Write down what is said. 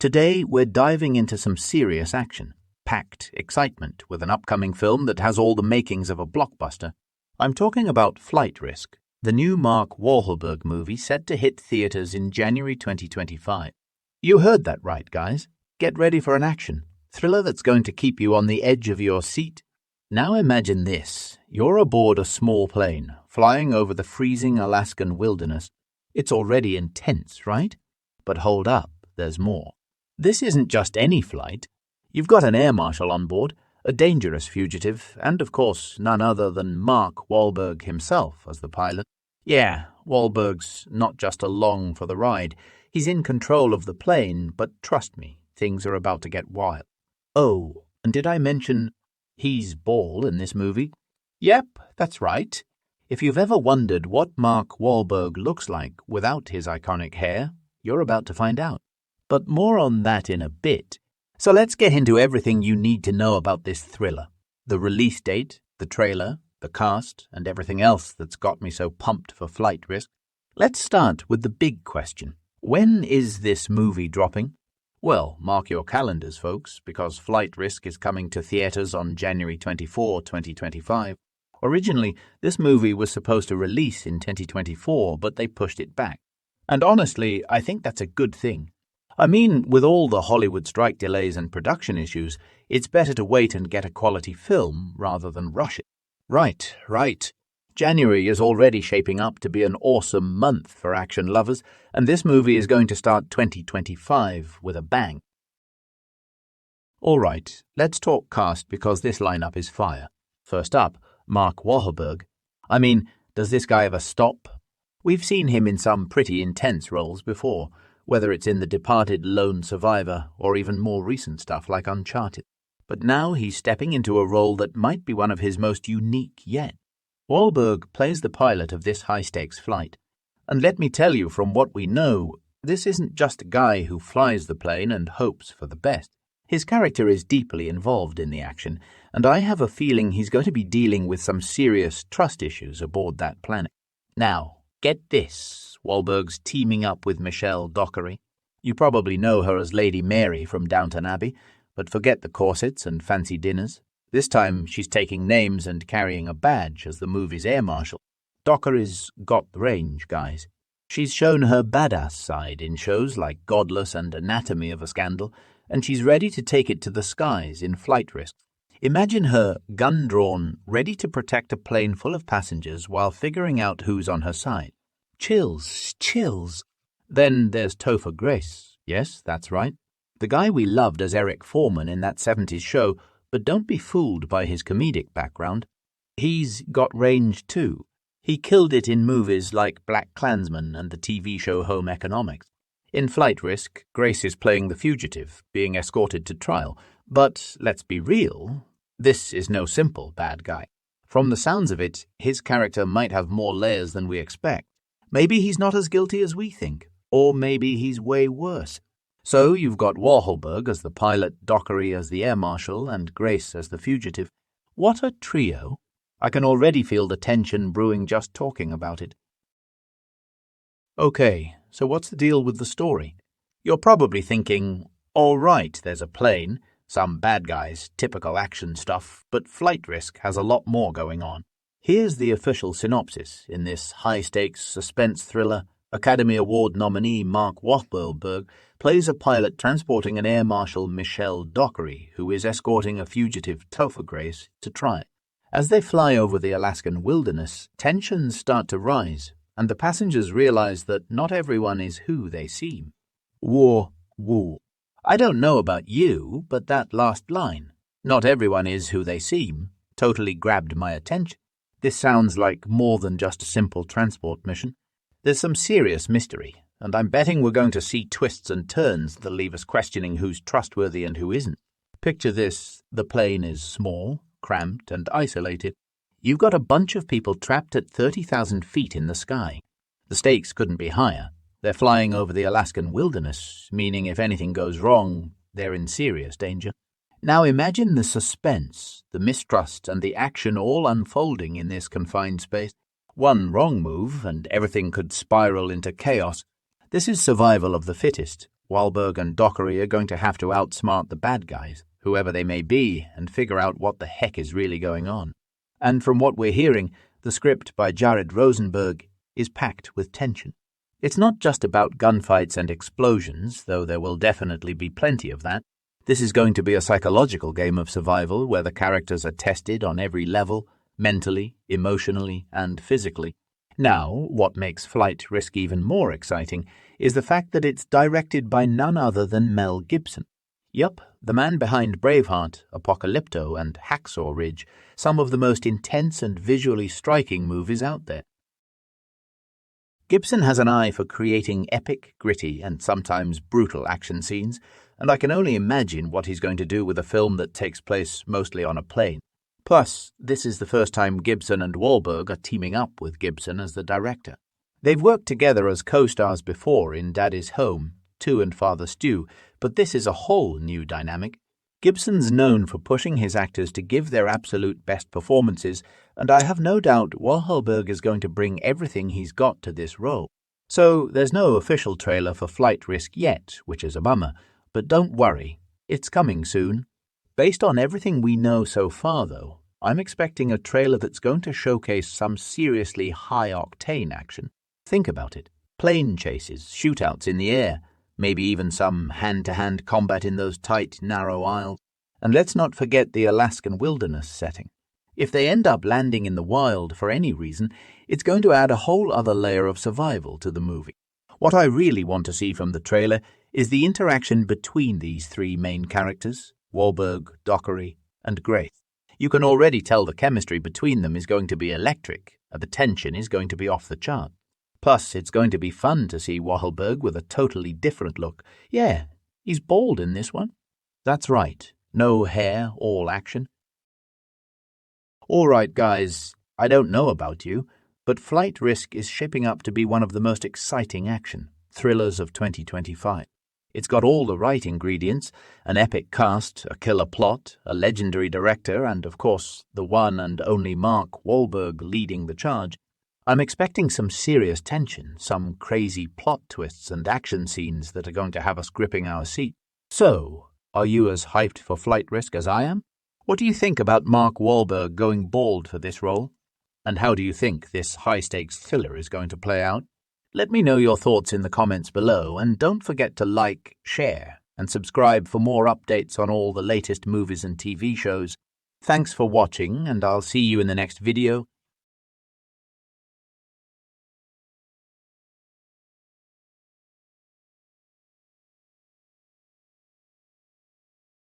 Today, we're diving into some serious action, packed excitement with an upcoming film that has all the makings of a blockbuster. I'm talking about Flight Risk, the new Mark Wahlberg movie set to hit theaters in January 2025. You heard that right, guys. Get ready for an action thriller that's going to keep you on the edge of your seat. Now imagine this. You're aboard a small plane, flying over the freezing Alaskan wilderness. It's already intense, right? But hold up, there's more. This isn't just any flight. You've got an Air Marshal on board, a dangerous fugitive, and of course none other than Mark Wahlberg himself as the pilot. Yeah, Wahlberg's not just along for the ride. He's in control of the plane, but trust me, things are about to get wild. Oh, and did I mention he's bald in this movie? Yep, that's right. If you've ever wondered what Mark Wahlberg looks like without his iconic hair, you're about to find out. But more on that in a bit. So let's get into everything you need to know about this thriller. The release date, the trailer, the cast, and everything else that's got me so pumped for Flight Risk. Let's start with the big question. When is this movie dropping? Well, mark your calendars, folks, because Flight Risk is coming to theaters on January 24, 2025. Originally, this movie was supposed to release in 2024, but they pushed it back. And honestly, I think that's a good thing. I mean, with all the Hollywood strike delays and production issues, it's better to wait and get a quality film rather than rush it. Right. January is already shaping up to be an awesome month for action lovers, and this movie is going to start 2025 with a bang. All right, let's talk cast because this lineup is fire. First up, Mark Wahlberg. I mean, does this guy ever stop? We've seen him in some pretty intense roles before, whether it's in The Departed, Lone Survivor, or even more recent stuff like Uncharted. But now he's stepping into a role that might be one of his most unique yet. Wahlberg plays the pilot of this high-stakes flight. And let me tell you, from what we know, this isn't just a guy who flies the plane and hopes for the best. His character is deeply involved in the action, and I have a feeling he's going to be dealing with some serious trust issues aboard that planet. Now, get this. Wahlberg's teaming up with Michelle Dockery. You probably know her as Lady Mary from Downton Abbey, but forget the corsets and fancy dinners. This time she's taking names and carrying a badge as the movie's Air Marshal. Dockery's got the range, guys. She's shown her badass side in shows like Godless and Anatomy of a Scandal, and she's ready to take it to the skies in Flight Risk. Imagine her, gun drawn, ready to protect a plane full of passengers while figuring out who's on her side. Chills. Then there's Topher Grace. Yes, that's right. The guy we loved as Eric Foreman in that 70s show, but don't be fooled by his comedic background. He's got range too. He killed it in movies like Black Klansman and the TV show Home Economics. In Flight Risk, Grace is playing the fugitive, being escorted to trial. But let's be real, this is no simple bad guy. From the sounds of it, his character might have more layers than we expect. Maybe he's not as guilty as we think, or maybe he's way worse. So you've got Wahlberg as the pilot, Dockery as the Air Marshal, and Grace as the fugitive. What a trio! I can already feel the tension brewing just talking about it. Okay, so what's the deal with the story? You're probably thinking, all right, there's a plane, some bad guys, typical action stuff, but Flight Risk has a lot more going on. Here's the official synopsis in this high-stakes suspense thriller. Academy Award nominee Mark Wahlberg plays a pilot transporting an Air Marshal Michelle Dockery, who is escorting a fugitive Topher Grace to trial. As they fly over the Alaskan wilderness, tensions start to rise, and the passengers realize that not everyone is who they seem. War. I don't know about you, but that last line, not everyone is who they seem, totally grabbed my attention. This sounds like more than just a simple transport mission. There's some serious mystery, and I'm betting we're going to see twists and turns that leave us questioning who's trustworthy and who isn't. Picture this, the plane is small, cramped, and isolated. You've got a bunch of people trapped at 30,000 feet in the sky. The stakes couldn't be higher. They're flying over the Alaskan wilderness, meaning if anything goes wrong, they're in serious danger. Now imagine the suspense, the mistrust, and the action all unfolding in this confined space. One wrong move, and everything could spiral into chaos. This is survival of the fittest, Wahlberg and Dockery are going to have to outsmart the bad guys, whoever they may be, and figure out what the heck is really going on. And from what we're hearing, the script by Jared Rosenberg is packed with tension. It's not just about gunfights and explosions, though there will definitely be plenty of that. This is going to be a psychological game of survival where the characters are tested on every level, mentally, emotionally, and physically. Now, what makes Flight Risk even more exciting is the fact that it's directed by none other than Mel Gibson. Yup, the man behind Braveheart, Apocalypto, and Hacksaw Ridge, some of the most intense and visually striking movies out there. Gibson has an eye for creating epic, gritty, and sometimes brutal action scenes, and I can only imagine what he's going to do with a film that takes place mostly on a plane. Plus, this is the first time Gibson and Wahlberg are teaming up with Gibson as the director. They've worked together as co-stars before in Daddy's Home, 2 and Father Stew, but this is a whole new dynamic. Gibson's known for pushing his actors to give their absolute best performances, and I have no doubt Wahlberg is going to bring everything he's got to this role. So there's no official trailer for Flight Risk yet, which is a bummer, but don't worry, it's coming soon. Based on everything we know so far, though, I'm expecting a trailer that's going to showcase some seriously high-octane action. Think about it. Plane chases, shootouts in the air, maybe even some hand-to-hand combat in those tight, narrow aisles. And let's not forget the Alaskan wilderness setting. If they end up landing in the wild for any reason, it's going to add a whole other layer of survival to the movie. What I really want to see from the trailer is the interaction between these three main characters, Wahlberg, Dockery, and Grace. You can already tell the chemistry between them is going to be electric, and the tension is going to be off the chart. Plus, it's going to be fun to see Wahlberg with a totally different look. Yeah, he's bald in this one. That's right, no hair, all action. All right, guys, I don't know about you, but Flight Risk is shaping up to be one of the most exciting action thrillers of 2025. It's got all the right ingredients, an epic cast, a killer plot, a legendary director, and, of course, the one and only Mark Wahlberg leading the charge. I'm expecting some serious tension, some crazy plot twists and action scenes that are going to have us gripping our seat. So, are you as hyped for Flight Risk as I am? What do you think about Mark Wahlberg going bald for this role? And how do you think this high-stakes thriller is going to play out? Let me know your thoughts in the comments below, and don't forget to like, share, and subscribe for more updates on all the latest movies and TV shows. Thanks for watching, and I'll see you in the next video.